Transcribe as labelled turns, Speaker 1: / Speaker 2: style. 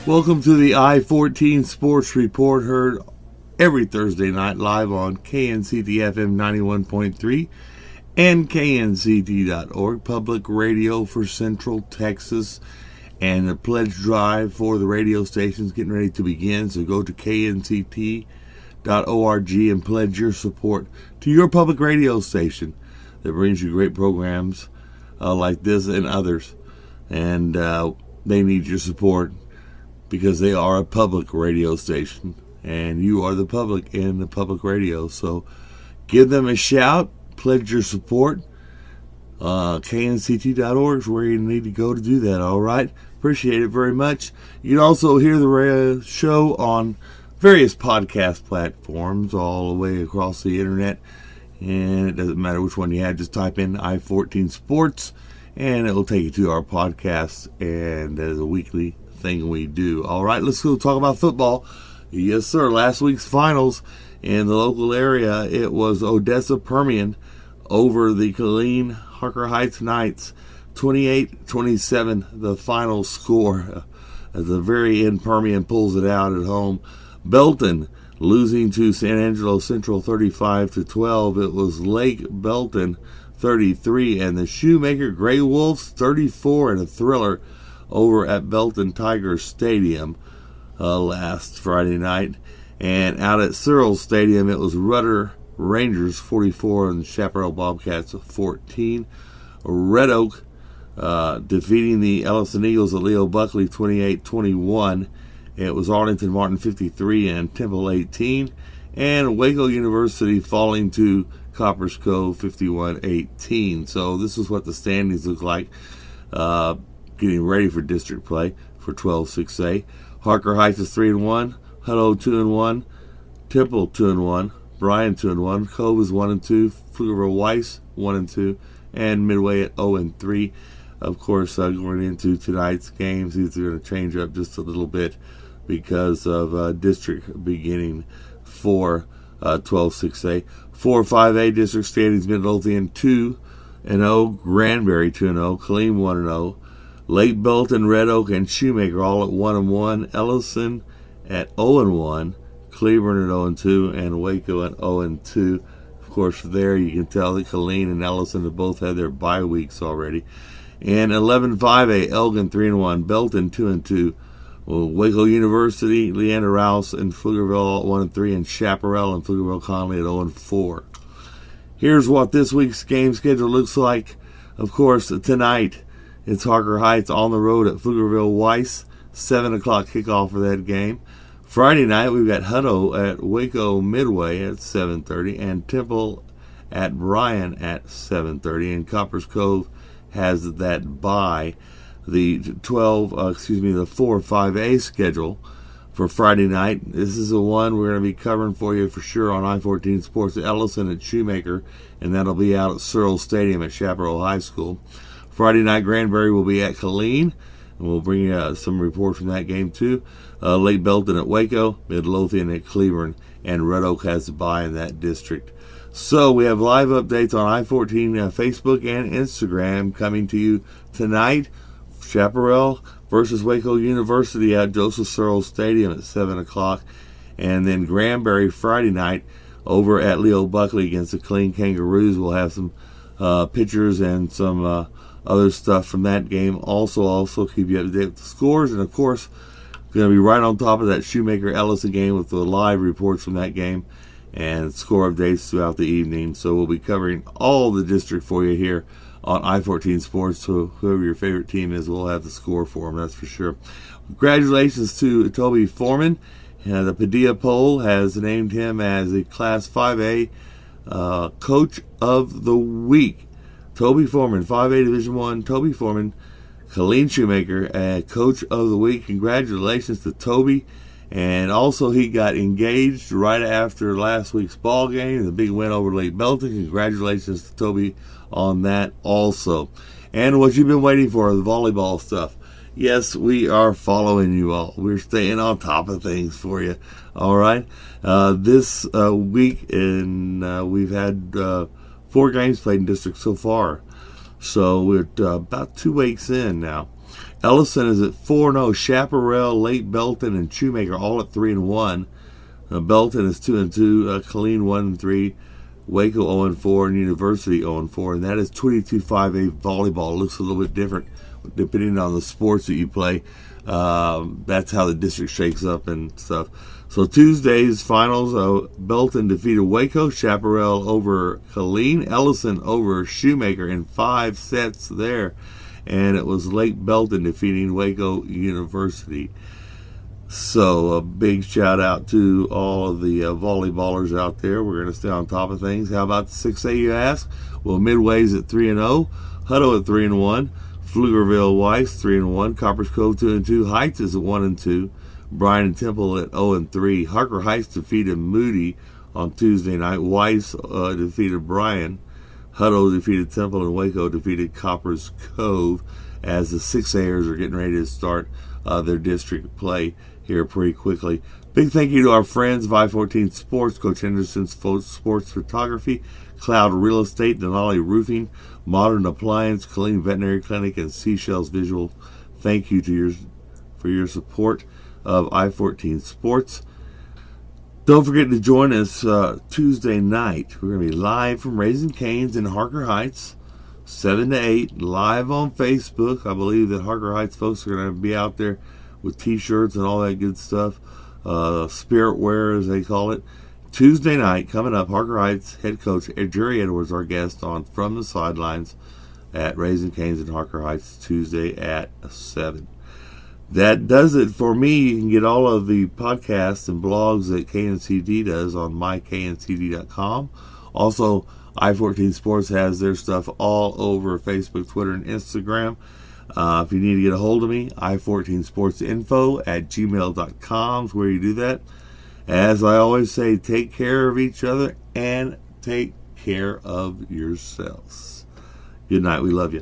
Speaker 1: Welcome to the I14 Sports Report, heard every Thursday night live on KNCT-FM 91.3 and KNCT.org, public radio for Central Texas. And the pledge drive for the radio stations getting ready to begin. So go to KNCT.org and pledge your support to your public radio station that brings you great programs like this and others. And they need your support, because they are a public radio station, and you are the public in the public radio. So give them a shout, pledge your support. KNCT.org is where you need to go to do that, all right? Appreciate it very much. You can also hear the show on various podcast platforms all the way across the internet, and it doesn't matter which one you have. Just type in I14 Sports, and it will take you to our podcast, and that is a weekly thing we do. All right, let's go talk about football. Yes, sir. Last week's finals in the local area, it was Odessa Permian over the Killeen Harker Heights Knights, 28-27, the final score. At the very end, Permian pulls it out at home. Belton losing to San Angelo Central 35-12. It was Lake Belton 33 and the Shoemaker Grey Wolves 34 in a thriller over at Belton Tiger Stadium last Friday night. And out at Searles Stadium, it was Rudder Rangers 44 and Chaparral Bobcats 14. Red Oak defeating the Ellison Eagles at Leo Buckley 28-21. It was Arlington Martin 53 and Temple 18. And Waco University falling to Coppers Cove 51-18. So this is what the standings look like. Getting ready for district play for 12-6A. Harker Heights is 3-1, Hutto 2-1, Temple 2-1, Bryan 2-1, Cove is 1-2, Pflugerville Weiss 1-2, and Midway at 0-3. Of course, going into tonight's games, these are going to change up just a little bit because of district beginning for 12-6A. 4-5A district standings: Midlothian 2-0, Granbury 2-0, Killeen 1-0. Lake Belton, Red Oak, and Shoemaker all at 1-1. Ellison at 0-1. Cleburne at 0-2. And Waco at 0-2. Of course, there you can tell that Killeen and Ellison have both had their bye weeks already. And 11-5A, Elgin 3-1. Belton 2-2. Waco University, Leander Rouse, and Pflugerville at 1-3. And Chaparral and Pflugerville Conley at 0-4. Here's what this week's game schedule looks like. Of course, tonight, it's Harker Heights on the road at Pflugerville Weiss, 7 o'clock kickoff for that game. Friday night, we've got Hutto at Waco Midway at 7:30, and Temple at Bryan at 7:30. And Coppers Cove has that bye. The 4-5A schedule for Friday night. This is the one we're going to be covering for you for sure on I14 Sports. Ellison at Shoemaker, and that'll be out at Searles Stadium at Chaparral High School. Friday night, Granbury will be at Killeen, and we'll bring you some reports from that game too. Lake Belton at Waco, Midlothian at Cleburne, and Red Oak has a bye in that district. So we have live updates on I14 Facebook and Instagram coming to you tonight. Chaparral versus Waco University at Joseph Searles Stadium at 7 o'clock. And then Granbury Friday night over at Leo Buckley against the Killeen Kangaroos. We'll have some pictures and some other stuff from that game. Also keep you up to date with the scores. And, of course, going to be right on top of that Shoemaker-Ellison game with the live reports from that game and score updates throughout the evening. So we'll be covering all the district for you here on I14 Sports. So whoever your favorite team is, we'll have the score for them, that's for sure. Congratulations to Toby Foreman. The Padilla poll has named him as the Class 5A Coach of the Week. Toby Foreman, 5A Division I, Toby Foreman, Killeen Shoemaker, Coach of the Week. Congratulations to Toby. And also he got engaged right after last week's ball game, the big win over Lake Belton. Congratulations to Toby on that also. And what you've been waiting for, the volleyball stuff. Yes, we are following you all. We're staying on top of things for you. All right. This week, we've had 4 games played in district so far. So we're about 2 weeks in now. Ellison is at 4-0. Chaparral, Lake Belton, and Shoemaker all at 3-1. Belton is 2-2. Killeen 1-3. Waco 0-4, and University 0-4, and that is 22-5A volleyball. It looks a little bit different depending on the sports that you play. That's how the district shakes up and stuff. So Tuesday's finals, Belton defeated Waco, Chaparral over Killeen, Ellison over Shoemaker in 5 sets there, and it was Lake Belton defeating Waco University. So a big shout out to all of the volleyballers out there. We're going to stay on top of things. How about the 6A, you ask? Well, Midway's at 3-0, Hutto at 3-1, Pflugerville Weiss 3-1, Coppers Cove 2-2, Heights is at 1-2, Bryan and Temple at 0-3. Harker Heights defeated Moody on Tuesday night. Weiss defeated Bryan. Hutto defeated Temple, and Waco defeated Coppers Cove, as the 6A'ers are getting ready to start their district play here pretty quickly. Big thank you to our friends of i14 Sports, Coach Henderson's Sports Photography, Cloud Real Estate, Denali Roofing, Modern Appliance, Killeen Veterinary Clinic, and Seashells Visual. Thank you for your support of i14 Sports. Don't forget to join us Tuesday night. We're going to be live from Raising Cane's in Harker Heights, 7 to 8, live on Facebook. I believe that Harker Heights folks are going to be out there with t-shirts and all that good stuff, spirit wear as they call it. Tuesday night coming up, Harker Heights head coach Jerry Edwards, our guest on From the Sidelines at Raising Cane's in Harker Heights, Tuesday at 7. That does it for me. You can get all of the podcasts and blogs that KNCD does on mykncd.com. Also, i14 Sports has their stuff all over Facebook, Twitter, and Instagram. If you need to get a hold of me, i14sportsinfo@gmail.com is where you do that. As I always say, take care of each other and take care of yourselves. Good night. We love you.